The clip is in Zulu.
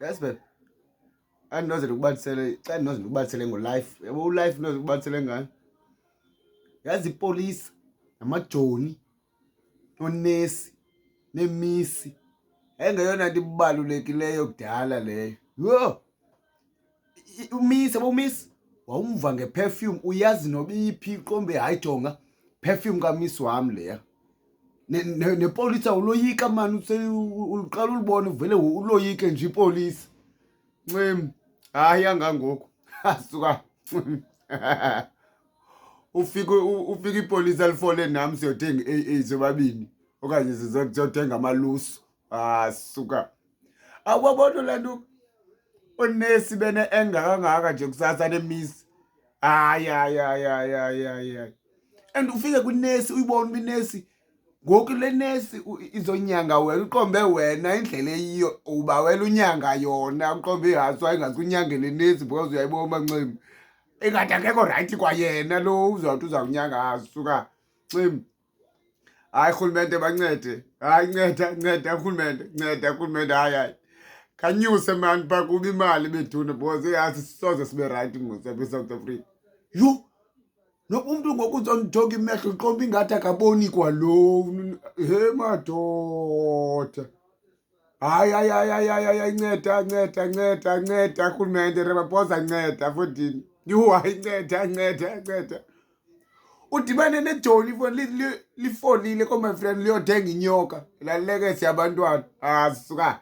Yes babe. Andinoze ndikubalisele xa ndinoze ndikubalisele ngo-life. Yabo u-life ndinoze ndikubalisele ngayo. Yazi ipolisi namajoni noonesi neemisi engeyona nto ibalulekileyo kudala leyo. Yho! Umisi, yabo umisi wawumva ngeperfume, uyazi nobiphi iqombe hayi jonga perfume kamisi wam leya. Nepolisi awuloyika mani, uqala ulibone uvele uloyike nje ipolisi. Ncim, hayi yangangoku asuka ufika ipolisi alifole nam siyothenga i-AA sobabini okanye siyothenga amalusu. Suka awubabona laa nto oonesi bene-enga kangaka nje kusasa nemisi. Hayi. And ufike kwinesi uyibone uba inesi ngoku le nesi izonyanga wena, uqombe wena indlela eyiyo uba wena unyanga yona, uqombe ihasi wayingaske unyange le nesi because uyayibona uMancembe ingathi akekho rayithi kwayena lo uzawuthi uzawunyanga. Suka Ncembe. Hayi rhulumente bancede, hayi nceda rhulumente, hayi khanyuse mani phaa kuba imali bethuna because ihasi soze sibe rayithi ngosapha eSouth Africa. Yho! Noba umntu ngoku uzondijonga imehlo uqombe ingathi akaboni kwalo. He madoda, hayi nceda rhulumente, Ramaphosa nceda fotini. Yho hayi nceda. Udibane nejoni ifoni lifolile ko my friend liyothenga inyoka lalilekese yabantwana. Suka.